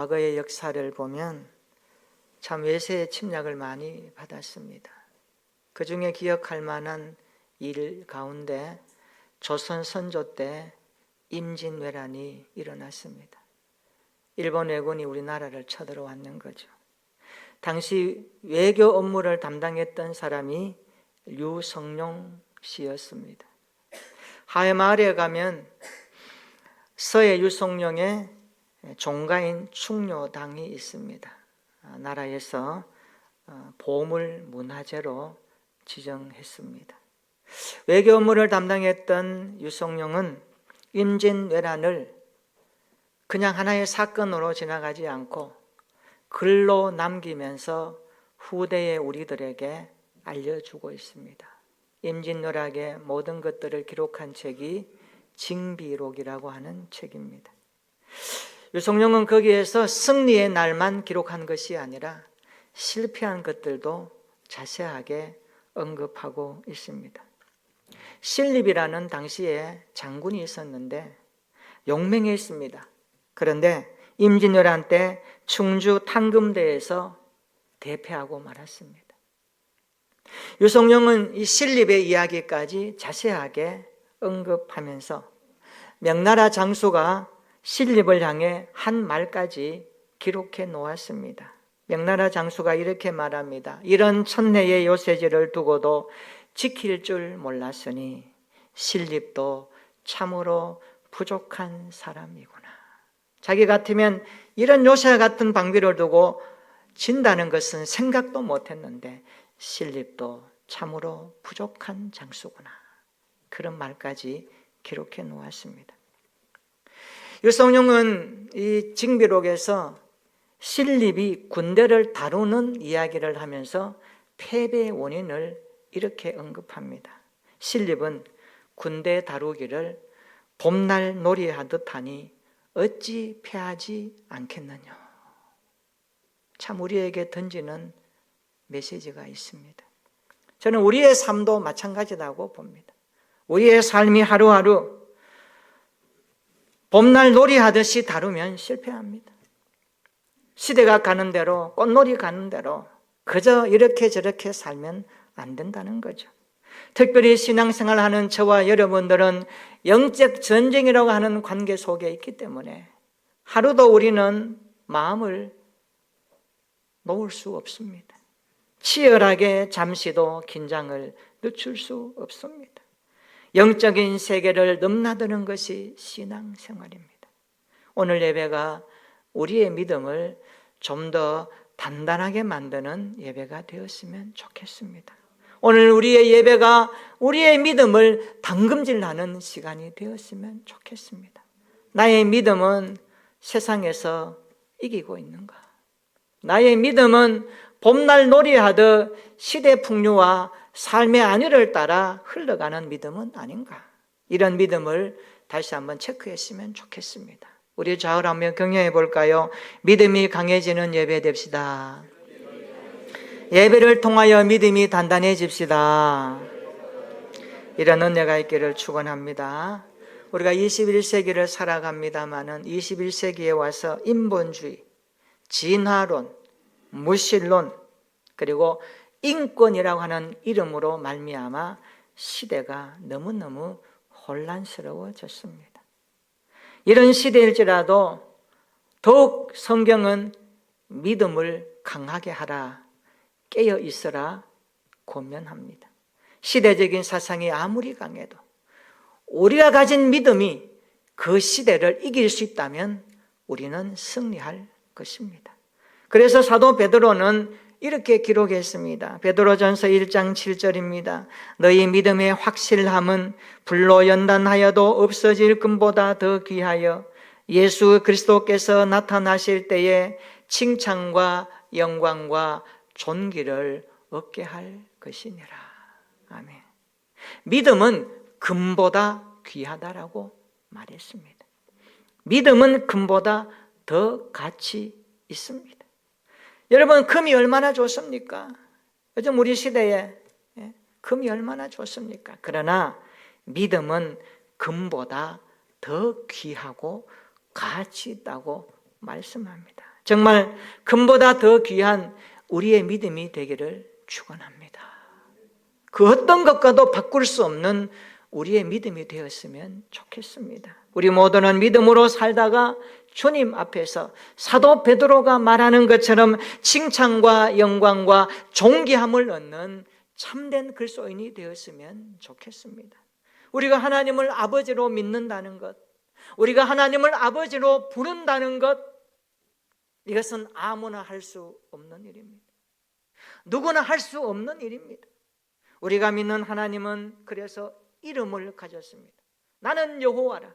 과거의 역사를 보면 참 외세의 침략을 많이 받았습니다. 그 중에 기억할 만한 일 가운데 조선 선조 때 임진왜란이 일어났습니다. 일본 왜군이 우리나라를 쳐들어왔는 거죠. 당시 외교 업무를 담당했던 사람이 류성룡 씨였습니다. 하회마을에 가면 서해 류성룡의 종가인 충료당이 있습니다. 나라에서 보물 문화재로 지정했습니다. 외교 업무를 담당했던 류성룡은 임진왜란을 그냥 하나의 사건으로 지나가지 않고 글로 남기면서 후대의 우리들에게 알려주고 있습니다. 임진왜란의 모든 것들을 기록한 책이 징비록이라고 하는 책입니다. 류성룡은 거기에서 승리의 날만 기록한 것이 아니라 실패한 것들도 자세하게 언급하고 있습니다. 신립이라는 당시에 장군이 있었는데 용맹했습니다. 그런데 임진왜란 때 충주 탕금대에서 대패하고 말았습니다. 류성룡은 이 신립의 이야기까지 자세하게 언급하면서 명나라 장수가 신립을 향해 한 말까지 기록해 놓았습니다. 명나라 장수가 이렇게 말합니다. 이런 천내의 요새지를 두고도 지킬 줄 몰랐으니 신립도 참으로 부족한 사람이구나. 자기 같으면 이런 요새 같은 방비를 두고 진다는 것은 생각도 못했는데 신립도 참으로 부족한 장수구나. 그런 말까지 기록해 놓았습니다. 류성룡은 이 징비록에서 신립이 군대를 다루는 이야기를 하면서 패배의 원인을 이렇게 언급합니다. 신립은 군대 다루기를 봄날 놀이하듯 하니 어찌 패하지 않겠느냐. 참 우리에게 던지는 메시지가 있습니다. 저는 우리의 삶도 마찬가지라고 봅니다. 우리의 삶이 하루하루 봄날 놀이하듯이 다루면 실패합니다. 시대가 가는 대로, 꽃놀이 가는 대로 그저 이렇게 저렇게 살면 안 된다는 거죠. 특별히 신앙생활을 하는 저와 여러분들은 영적 전쟁이라고 하는 관계 속에 있기 때문에 하루도 우리는 마음을 놓을 수 없습니다. 치열하게 잠시도 긴장을 늦출 수 없습니다. 영적인 세계를 넘나드는 것이 신앙생활입니다. 오늘 예배가 우리의 믿음을 좀 더 단단하게 만드는 예배가 되었으면 좋겠습니다. 오늘 우리의 예배가 우리의 믿음을 담금질하는 시간이 되었으면 좋겠습니다. 나의 믿음은 세상에서 이기고 있는가? 나의 믿음은 봄날 놀이하듯 시대 풍류와 삶의 안위를 따라 흘러가는 믿음은 아닌가? 이런 믿음을 다시 한번 체크했으면 좋겠습니다. 우리 좌우를 한번 경영해 볼까요? 믿음이 강해지는 예배 됩시다. 예배를 통하여 믿음이 단단해집시다. 이런 은혜가 있기를 축원합니다. 우리가 21세기를 살아갑니다마는 21세기에 와서 인본주의, 진화론, 무신론, 그리고 인권이라고 하는 이름으로 말미암아 시대가 너무너무 혼란스러워졌습니다. 이런 시대일지라도 더욱 성경은 믿음을 강하게 하라, 깨어 있어라 권면합니다. 시대적인 사상이 아무리 강해도 우리가 가진 믿음이 그 시대를 이길 수 있다면 우리는 승리할 것입니다. 그래서 사도 베드로는 이렇게 기록했습니다. 베드로전서 1장 7절입니다. 너희 믿음의 확실함은 불로 연단하여도 없어질 금보다 더 귀하여 예수 그리스도께서 나타나실 때에 칭찬과 영광과 존귀를 얻게 할 것이니라. 아멘. 믿음은 금보다 귀하다라고 말했습니다. 믿음은 금보다 더 가치 있습니다. 여러분, 금이 얼마나 좋습니까? 요즘 우리 시대에 금이 얼마나 좋습니까? 그러나 믿음은 금보다 더 귀하고 가치 있다고 말씀합니다. 정말 금보다 더 귀한 우리의 믿음이 되기를 축원합니다. 그 어떤 것과도 바꿀 수 없는 우리의 믿음이 되었으면 좋겠습니다. 우리 모두는 믿음으로 살다가 주님 앞에서 사도 베드로가 말하는 것처럼 칭찬과 영광과 존귀함을 얻는 참된 그리스도인이 되었으면 좋겠습니다. 우리가 하나님을 아버지로 믿는다는 것, 우리가 하나님을 아버지로 부른다는 것, 이것은 아무나 할 수 없는 일입니다. 누구나 할 수 없는 일입니다. 우리가 믿는 하나님은 그래서 이름을 가졌습니다. 나는 여호와라.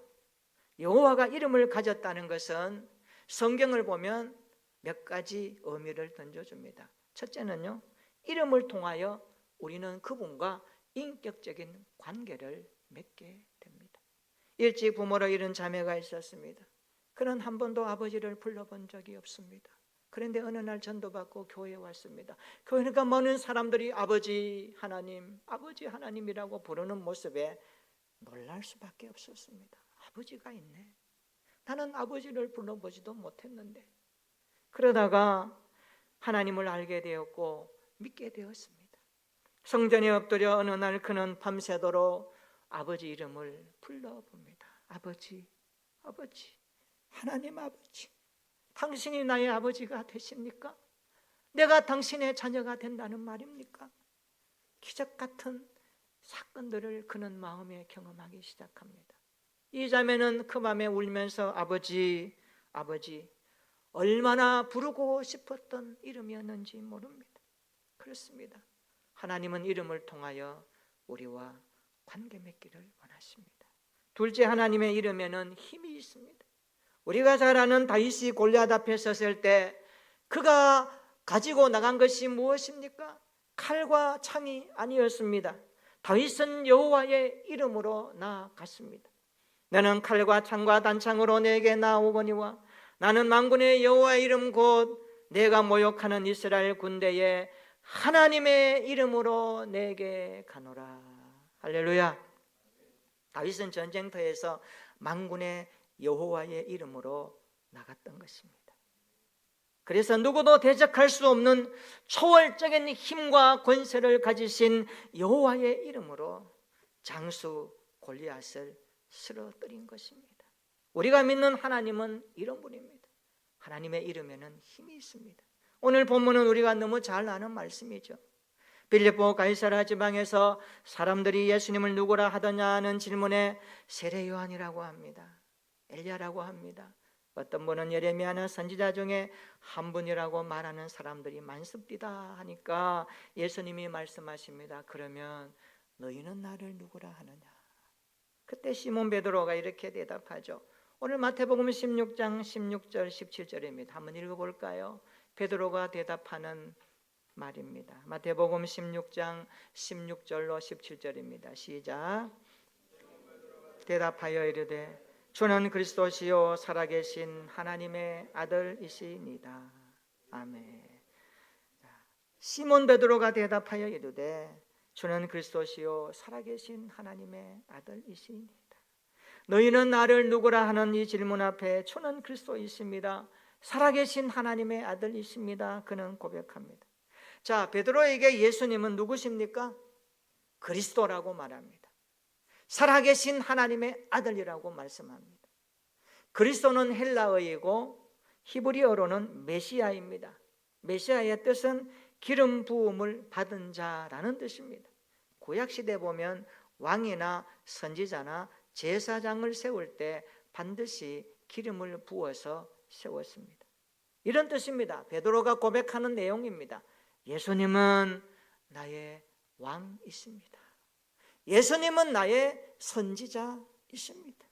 여호와가 이름을 가졌다는 것은 성경을 보면 몇 가지 의미를 던져줍니다. 첫째는요, 이름을 통하여 우리는 그분과 인격적인 관계를 맺게 됩니다. 일찍 부모로 잃은 자매가 있었습니다. 그는 한 번도 아버지를 불러본 적이 없습니다. 그런데 어느 날 전도받고 교회에 왔습니다. 교회니까 많은 사람들이 아버지 하나님이라고 부르는 모습에 놀랄 수밖에 없었습니다. 아버지가 있네. 나는 아버지를 불러보지도 못했는데. 그러다가 하나님을 알게 되었고 믿게 되었습니다. 성전에 엎드려 어느 날 그는 밤새도록 아버지 이름을 불러봅니다. 아버지, 하나님 아버지, 당신이 나의 아버지가 되십니까? 내가 당신의 자녀가 된다는 말입니까? 기적 같은 사건들을 그는 마음에 경험하기 시작합니다. 이 자매는 그 밤에 울면서 아버지, 얼마나 부르고 싶었던 이름이었는지 모릅니다. 그렇습니다. 하나님은 이름을 통하여 우리와 관계 맺기를 원하십니다. 둘째, 하나님의 이름에는 힘이 있습니다. 우리가 잘 아는 다윗이 골리앗 앞에 섰을 때 그가 가지고 나간 것이 무엇입니까? 칼과 창이 아니었습니다. 다윗은 여호와의 이름으로 나아갔습니다. 너는 칼과 창과 단창으로 내게 나오거니와 나는 만군의 여호와의 이름 곧 내가 모욕하는 이스라엘 군대에 하나님의 이름으로 내게 가노라. 할렐루야. 다윗은 전쟁터에서 만군의 여호와의 이름으로 나갔던 것입니다. 그래서 누구도 대적할 수 없는 초월적인 힘과 권세를 가지신 여호와의 이름으로 장수 골리앗을 쓰러뜨린 것입니다. 우리가 믿는 하나님은 이런 분입니다. 하나님의 이름에는 힘이 있습니다. 오늘 본문은 우리가 너무 잘 아는 말씀이죠. 빌립보 가이사랴 지방에서 사람들이 예수님을 누구라 하더냐는 질문에 세례 요한이라고 합니다. 엘리야라고 합니다. 어떤 분은 예레미야나 선지자 중에 한 분이라고 말하는 사람들이 많습니다 하니까 예수님이 말씀하십니다. 그러면 너희는 나를 누구라 하느냐? 그때 시몬 베드로가 이렇게 대답하죠. 오늘 마태복음 16장 16절 17절입니다. 한번 읽어볼까요? 베드로가 대답하는 말입니다. 마태복음 16장 16절로 17절입니다. 시작. 대답하여 이르되 주는 그리스도시요 살아계신 하나님의 아들이시니이다. 아멘. 시몬 베드로가 대답하여 이르되 주는 그리스도시요 살아계신 하나님의 아들이시니이다. 너희는 나를 누구라 하는 이 질문 앞에 주는 그리스도이십니다. 살아계신 하나님의 아들이십니다. 그는 고백합니다. 자, 베드로에게 예수님은 누구십니까? 그리스도라고 말합니다. 살아계신 하나님의 아들이라고 말씀합니다. 그리스도는 헬라어이고 히브리어로는 메시아입니다. 메시아의 뜻은 기름 부음을 받은 자라는 뜻입니다. 구약시대 보면 왕이나 선지자나 제사장을 세울 때 반드시 기름을 부어서 세웠습니다. 이런 뜻입니다. 베드로가 고백하는 내용입니다. 예수님은 나의 왕이십니다. 예수님은 나의 선지자이십니다.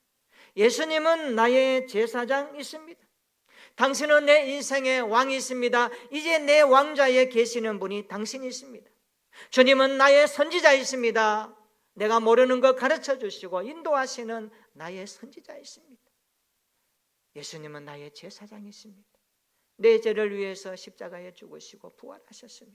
예수님은 나의 제사장이십니다. 당신은 내 인생의 왕이십니다. 이제 내 왕좌에 계시는 분이 당신이십니다. 주님은 나의 선지자이십니다. 내가 모르는 것 가르쳐 주시고 인도하시는 나의 선지자이십니다. 예수님은 나의 제사장이십니다. 내 죄를 위해서 십자가에 죽으시고 부활하셨으며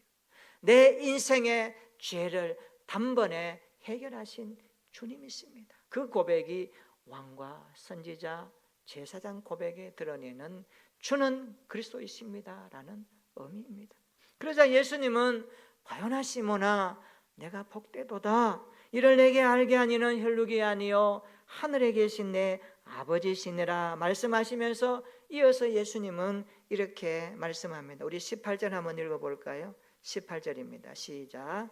내 인생의 죄를 단번에 해결하신 주님이십니다. 그 고백이 왕과 선지자, 제사장 고백에 드러내는 주는 그리스도이십니다라는 의미입니다. 그러자 예수님은 바요나 시몬아 내가 복되도다. 이를 내게 알게 하니는 혈육이 아니요 하늘에 계신 내 아버지시니라 말씀하시면서 이어서 예수님은 이렇게 말씀합니다. 우리 18절 한번 읽어볼까요? 18절입니다. 시작.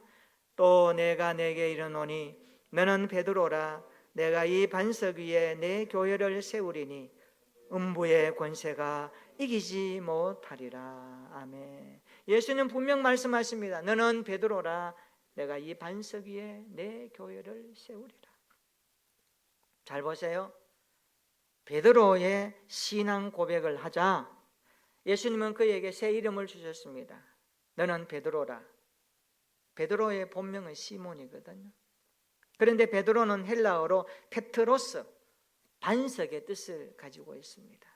또 내가 내게 이르노니 너는 베드로라. 내가 이 반석 위에 내 교회를 세우리니 음부의 권세가 이기지 못하리라. 아멘. 예수님 분명 말씀하십니다. 너는 베드로라. 내가 이 반석 위에 내 교회를 세우리라. 잘 보세요. 베드로의 신앙 고백을 하자 예수님은 그에게 새 이름을 주셨습니다. 너는 베드로라. 베드로의 본명은 시몬이거든요. 그런데 베드로는 헬라어로 페트로스, 반석의 뜻을 가지고 있습니다.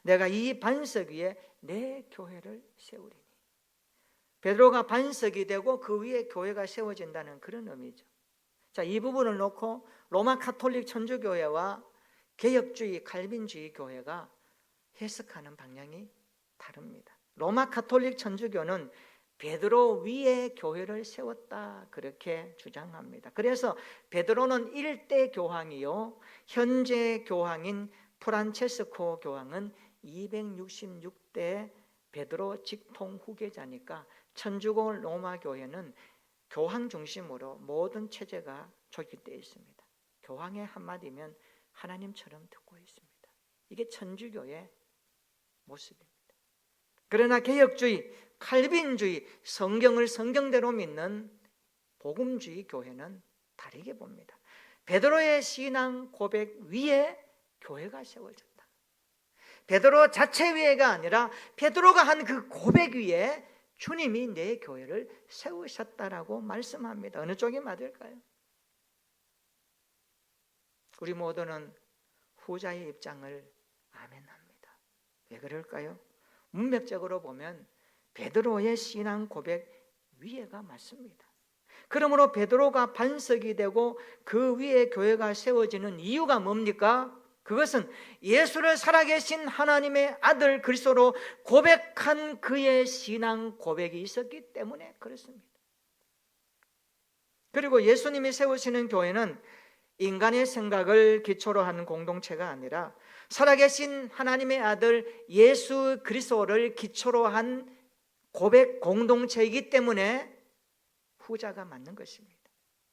내가 이 반석 위에 내 교회를 세우리니. 베드로가 반석이 되고 그 위에 교회가 세워진다는 그런 의미죠. 자, 이 부분을 놓고 로마 가톨릭 천주교회와 개혁주의 칼빈주의 교회가 해석하는 방향이 다릅니다. 로마 가톨릭 천주교는 베드로 위에 교회를 세웠다 그렇게 주장합니다. 그래서 베드로는 일대 교황이요 현재 교황인 프란체스코 교황은 266대 베드로 직통 후계자니까 천주교 로마 교회는 교황 중심으로 모든 체제가 조직되어 있습니다. 교황의 한마디면 하나님처럼 듣고 있습니다. 이게 천주교의 모습입니다. 그러나 개혁주의, 칼빈주의, 성경을 성경대로 믿는 복음주의 교회는 다르게 봅니다. 베드로의 신앙 고백 위에 교회가 세워졌다. 베드로 자체 위에가 아니라 베드로가 한 그 고백 위에 주님이 내 교회를 세우셨다라고 말씀합니다. 어느 쪽이 맞을까요? 우리 모두는 후자의 입장을 아멘합니다. 왜 그럴까요? 문맥적으로 보면 베드로의 신앙 고백 위에가 맞습니다. 그러므로 베드로가 반석이 되고 그 위에 교회가 세워지는 이유가 뭡니까? 그것은 예수를 살아계신 하나님의 아들 그리스도로 고백한 그의 신앙 고백이 있었기 때문에 그렇습니다. 그리고 예수님이 세우시는 교회는 인간의 생각을 기초로 한 공동체가 아니라 살아계신 하나님의 아들 예수 그리스도를 기초로 한 고백 공동체이기 때문에 후자가 맞는 것입니다.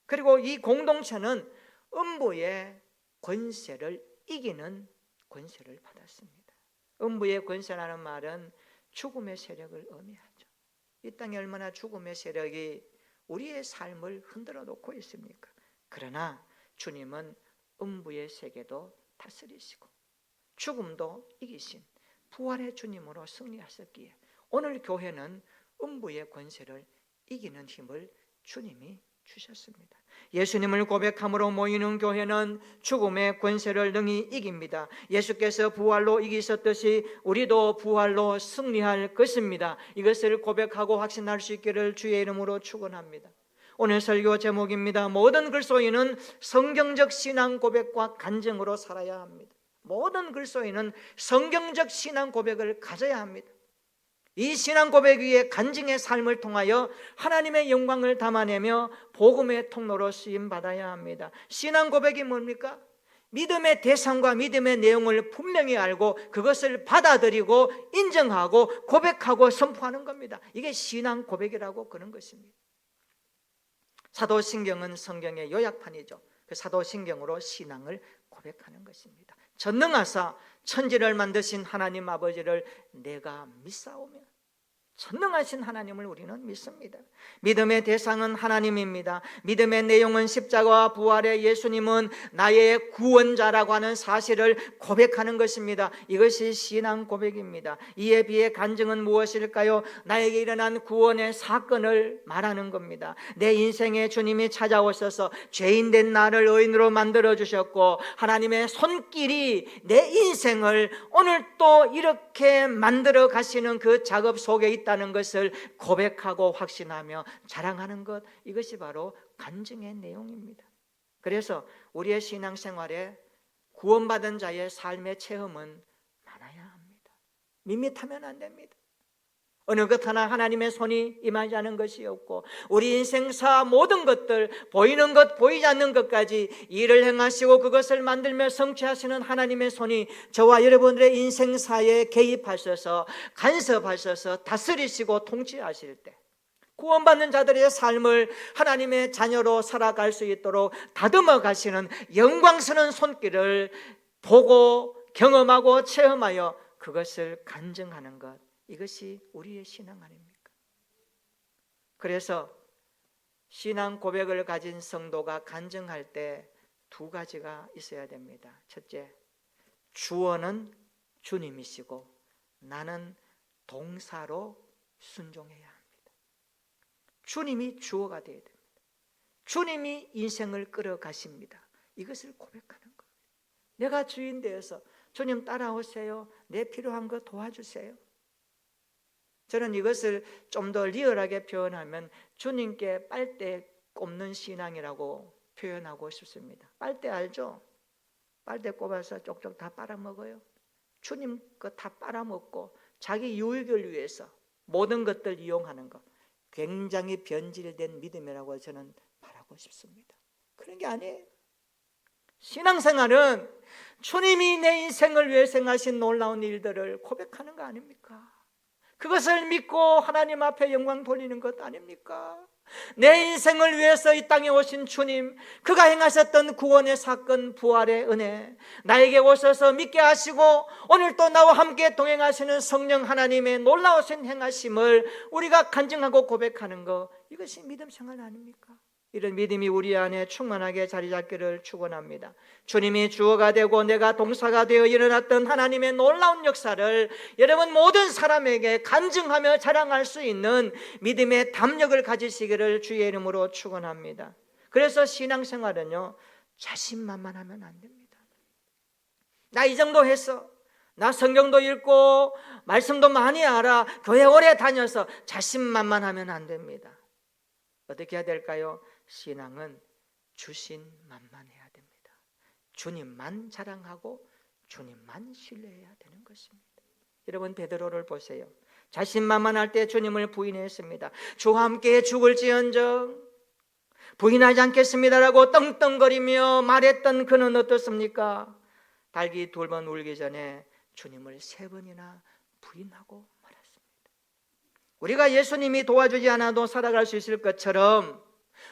그리고 이 공동체는 음부의 권세를 이기는 권세를 받았습니다. 음부의 권세라는 말은 죽음의 세력을 의미하죠. 이 땅에 얼마나 죽음의 세력이 우리의 삶을 흔들어 놓고 있습니까? 그러나 주님은 음부의 세계도 다스리시고 죽음도 이기신 부활의 주님으로 승리하셨기에 오늘 교회는 음부의 권세를 이기는 힘을 주님이 주셨습니다. 예수님을 고백함으로 모이는 교회는 죽음의 권세를 능히 이깁니다. 예수께서 부활로 이기셨듯이 우리도 부활로 승리할 것입니다. 이것을 고백하고 확신할 수 있기를 주의 이름으로 축원합니다. 오늘 설교 제목입니다. 모든 그리스도인은 성경적 신앙 고백과 간증으로 살아야 합니다. 모든 그리스도인은 성경적 신앙 고백을 가져야 합니다. 이 신앙 고백 위에 간증의 삶을 통하여 하나님의 영광을 담아내며 복음의 통로로 쓰임받아야 합니다. 신앙 고백이 뭡니까? 믿음의 대상과 믿음의 내용을 분명히 알고 그것을 받아들이고 인정하고 고백하고 선포하는 겁니다. 이게 신앙 고백이라고 그런 것입니다. 사도신경은 성경의 요약판이죠. 그 사도신경으로 신앙을 고백하는 것입니다. 전능하사 천지를 만드신 하나님 아버지를 내가 믿사오며, 전능하신 하나님을 우리는 믿습니다. 믿음의 대상은 하나님입니다. 믿음의 내용은 십자가와 부활의 예수님은 나의 구원자라고 하는 사실을 고백하는 것입니다. 이것이 신앙 고백입니다. 이에 비해 간증은 무엇일까요? 나에게 일어난 구원의 사건을 말하는 겁니다. 내 인생에 주님이 찾아오셔서 죄인된 나를 의인으로 만들어 주셨고 하나님의 손길이 내 인생을 오늘 또 이렇게 만들어 가시는 그 작업 속에 있다는 것을 고백하고 확신하며 자랑하는 것, 이것이 바로 간증의 내용입니다. 그래서 우리의 신앙생활에 구원받은 자의 삶의 체험은 많아야 합니다. 밋밋하면 안 됩니다. 어느 것 하나 하나님의 손이 임하지 않은 것이 없고 우리 인생사 모든 것들 보이는 것 보이지 않는 것까지 일을 행하시고 그것을 만들며 성취하시는 하나님의 손이 저와 여러분들의 인생사에 개입하셔서 간섭하셔서 다스리시고 통치하실 때 구원받는 자들의 삶을 하나님의 자녀로 살아갈 수 있도록 다듬어 가시는 영광스러운 손길을 보고 경험하고 체험하여 그것을 간증하는 것, 이것이 우리의 신앙 아닙니까? 그래서 신앙 고백을 가진 성도가 간증할 때 두 가지가 있어야 됩니다. 첫째, 주어는 주님이시고 나는 동사로 순종해야 합니다. 주님이 주어가 되어야 됩니다. 주님이 인생을 끌어가십니다. 이것을 고백하는 거예요. 내가 주인 되어서 주님 따라오세요. 내 필요한 거 도와주세요. 저는 이것을 좀 더 리얼하게 표현하면 주님께 빨대 꼽는 신앙이라고 표현하고 싶습니다. 빨대 알죠? 빨대 꼽아서 쪽쪽 다 빨아먹어요. 주님 거 다 빨아먹고 자기 유익을 위해서 모든 것들 이용하는 것, 굉장히 변질된 믿음이라고 저는 말하고 싶습니다. 그런 게 아니에요. 신앙생활은 주님이 내 인생을 위해 행하신 놀라운 일들을 고백하는 거 아닙니까? 그것을 믿고 하나님 앞에 영광 돌리는 것 아닙니까? 내 인생을 위해서 이 땅에 오신 주님, 그가 행하셨던 구원의 사건, 부활의 은혜, 나에게 오셔서 믿게 하시고 오늘 또 나와 함께 동행하시는 성령 하나님의 놀라우신 행하심을 우리가 간증하고 고백하는 것, 이것이 믿음 생활 아닙니까? 이런 믿음이 우리 안에 충만하게 자리 잡기를 축원합니다. 주님이 주어가 되고 내가 동사가 되어 일어났던 하나님의 놀라운 역사를 여러분 모든 사람에게 간증하며 자랑할 수 있는 믿음의 담력을 가지시기를 주의 이름으로 축원합니다. 그래서 신앙생활은요, 자신만만하면 안 됩니다. 나 이 정도 했어, 나 성경도 읽고 말씀도 많이 알아, 교회 오래 다녀서 자신만만하면 안 됩니다. 어떻게 해야 될까요? 신앙은 주신만만해야 됩니다. 주님만 자랑하고 주님만 신뢰해야 되는 것입니다. 여러분 베드로를 보세요. 자신만만할 때 주님을 부인했습니다. 주와 함께 죽을지언정 부인하지 않겠습니다라고 떵떵거리며 말했던 그는 어떻습니까? 닭이 2번 울기 전에 주님을 3번이나 부인하고 말았습니다. 우리가 예수님이 도와주지 않아도 살아갈 수 있을 것처럼,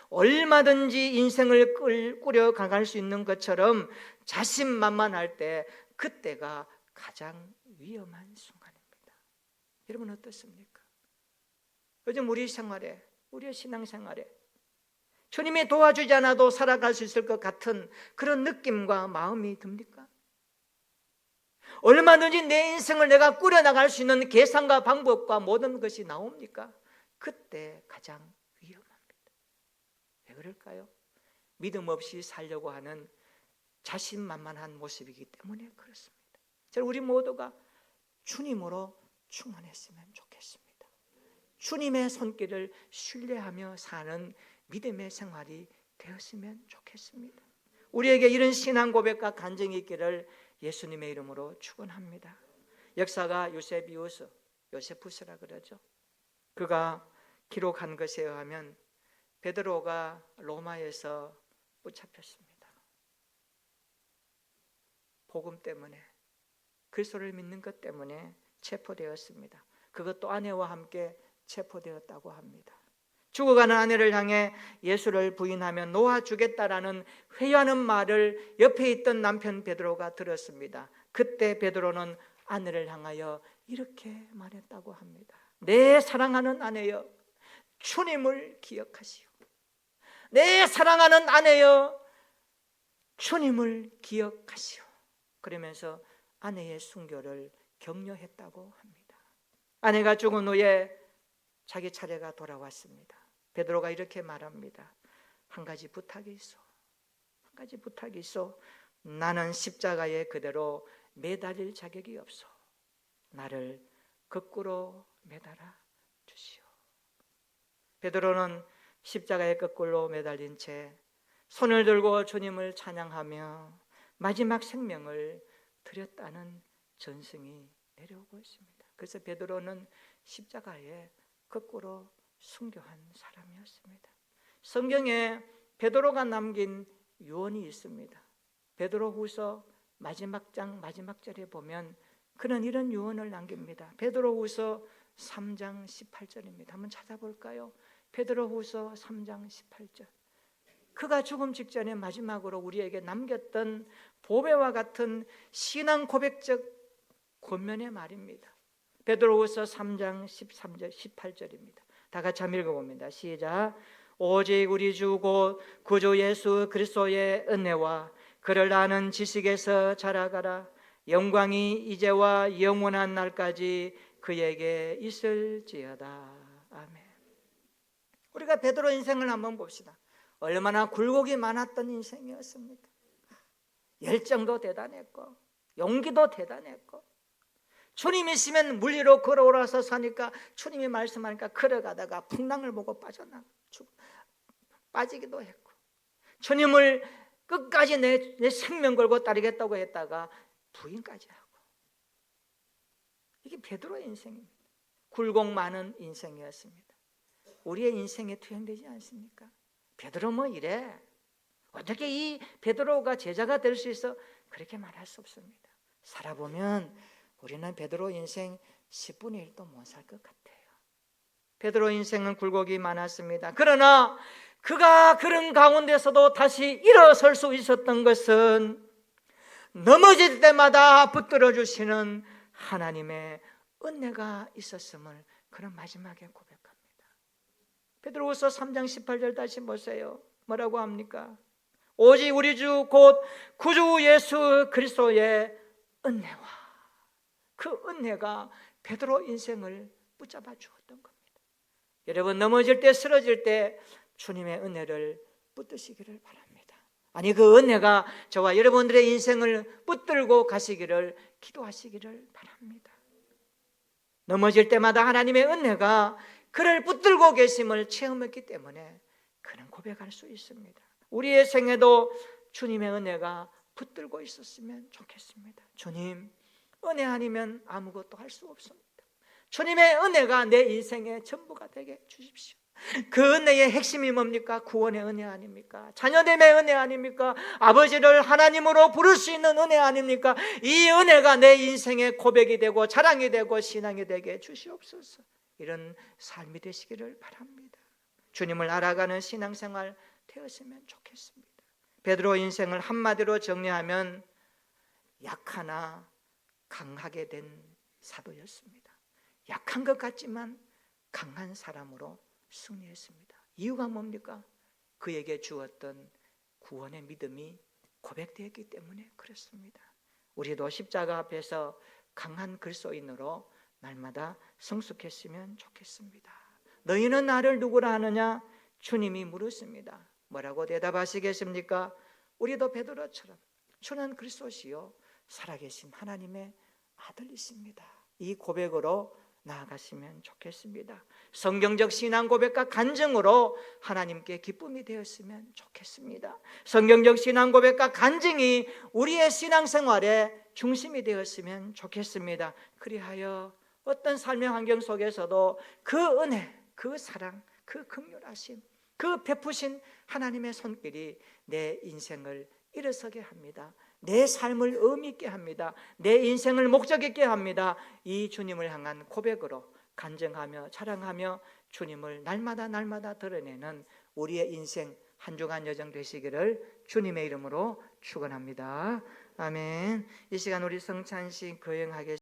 얼마든지 인생을 꾸려가갈 수 있는 것처럼 자신만만할 때 그때가 가장 위험한 순간입니다. 여러분 어떻습니까? 요즘 우리 생활에, 우리의 신앙생활에 주님이 도와주지 않아도 살아갈 수 있을 것 같은 그런 느낌과 마음이 듭니까? 얼마든지 내 인생을 내가 꾸려나갈 수 있는 계산과 방법과 모든 것이 나옵니까? 그때 가장 위험합니다. 왜 그럴까요? 믿음 없이 살려고 하는 자신만만한 모습이기 때문에 그렇습니다. 우리 모두가 주님으로 충만했으면 좋겠습니다. 주님의 손길을 신뢰하며 사는 믿음의 생활이 되었으면 좋겠습니다. 우리에게 이런 신앙 고백과 간증이 있기를 예수님의 이름으로 축원합니다. 역사가 요세푸스라 그러죠. 그가 기록한 것에 의하면 베드로가 로마에서 붙잡혔습니다. 복음 때문에, 그리스도를 믿는 것 때문에 체포되었습니다. 그것도 아내와 함께 체포되었다고 합니다. 죽어가는 아내를 향해 예수를 부인하면 놓아주겠다라는 회유하는 말을 옆에 있던 남편 베드로가 들었습니다. 그때 베드로는 아내를 향하여 이렇게 말했다고 합니다. 내 사랑하는 아내여, 주님을 기억하시오. 내 사랑하는 아내여, 주님을 기억하시오. 그러면서 아내의 순교를 격려했다고 합니다. 아내가 죽은 후에 자기 차례가 돌아왔습니다. 베드로가 이렇게 말합니다. 한 가지 부탁이 있어. 한 가지 부탁이 있어. 나는 십자가에 그대로 매달릴 자격이 없어. 나를 거꾸로 매달아 주시오. 베드로는 십자가에 거꾸로 매달린 채 손을 들고 주님을 찬양하며 마지막 생명을 드렸다는 전승이 내려오고 있습니다. 그래서 베드로는 십자가에 거꾸로 순교한 사람이었습니다. 성경에 베드로가 남긴 유언이 있습니다. 베드로후서 마지막 장 마지막 절에 보면 그는 이런 유언을 남깁니다. 베드로후서 3장 18절입니다. 한번 찾아볼까요? 베드로후서 3장 18절. 그가 죽음 직전에 마지막으로 우리에게 남겼던 보배와 같은 신앙 고백적 권면의 말입니다. 베드로후서 3장 13절 18절입니다. 다 같이 한번 읽어봅니다. 시작. 오직 우리 주 곧 구주 예수 그리스도의 은혜와 그를 아는 지식에서 자라가라. 영광이 이제와 영원한 날까지 그에게 있을지어다. 아멘. 우리가 베드로 인생을 한번 봅시다. 얼마나 굴곡이 많았던 인생이었습니까? 열정도 대단했고 용기도 대단했고, 주님 있으면 물리로 걸어올라서 사니까 주님이 말씀하니까 걸어가다가 풍랑을 보고 빠지기도 했고, 주님을 끝까지 내 생명 걸고 따르겠다고 했다가 부인까지 하고. 이게 베드로의 인생입니다. 굴곡 많은 인생이었습니다. 우리의 인생에 투영되지 않습니까? 베드로 뭐 이래? 어떻게 이 베드로가 제자가 될 수 있어? 그렇게 말할 수 없습니다. 살아보면 우리는 베드로 인생 10분의 1도 못 살 것 같아요. 베드로 인생은 굴곡이 많았습니다. 그러나 그가 그런 가운데서도 다시 일어설 수 있었던 것은 넘어질 때마다 붙들어 주시는 하나님의 은혜가 있었음을 그런 마지막에 고백합니다. 베드로후서 3장 18절 다시 보세요. 뭐라고 합니까? 오직 우리 주 곧 구주 예수 그리스도의 은혜와, 그 은혜가 베드로 인생을 붙잡아 주었던 겁니다. 여러분, 넘어질 때 쓰러질 때 주님의 은혜를 붙드시기를 바랍니다. 아니, 그 은혜가 저와 여러분들의 인생을 붙들고 가시기를 기도하시기를 바랍니다. 넘어질 때마다 하나님의 은혜가 그를 붙들고 계심을 체험했기 때문에 그는 고백할 수 있습니다. 우리의 생에도 주님의 은혜가 붙들고 있었으면 좋겠습니다. 주님, 은혜 아니면 아무것도 할 수 없습니다. 주님의 은혜가 내 인생의 전부가 되게 주십시오. 그 은혜의 핵심이 뭡니까? 구원의 은혜 아닙니까? 자녀됨의 은혜 아닙니까? 아버지를 하나님으로 부를 수 있는 은혜 아닙니까? 이 은혜가 내 인생의 고백이 되고 자랑이 되고 신앙이 되게 주시옵소서. 이런 삶이 되시기를 바랍니다. 주님을 알아가는 신앙생활 되었으면 좋겠습니다. 베드로 인생을 한마디로 정리하면 약하나 강하게 된 사도였습니다. 약한 것 같지만 강한 사람으로 승리했습니다. 이유가 뭡니까? 그에게 주었던 구원의 믿음이 고백되었기 때문에 그렇습니다. 우리도 십자가 앞에서 강한 그리스도인으로 날마다 성숙했으면 좋겠습니다. 너희는 나를 누구라 하느냐? 주님이 물었습니다. 뭐라고 대답하시겠습니까? 우리도 베드로처럼 주는 그리스도시요 살아계신 하나님의 아들이십니다. 이 고백으로 나아가시면 좋겠습니다. 성경적 신앙 고백과 간증으로 하나님께 기쁨이 되었으면 좋겠습니다. 성경적 신앙 고백과 간증이 우리의 신앙생활의 중심이 되었으면 좋겠습니다. 그리하여 어떤 삶의 환경 속에서도 그 은혜, 그 사랑, 그 긍휼하심, 그 베푸신 하나님의 손길이 내 인생을 일어서게 합니다. 내 삶을 의미 있게 합니다. 내 인생을 목적 있게 합니다. 이 주님을 향한 고백으로 간증하며 자랑하며 주님을 날마다 드러내는 우리의 인생 한 주간 여정 되시기를 주님의 이름으로 축원합니다. 아멘. 이 시간 우리 성찬식 거행하겠습니다.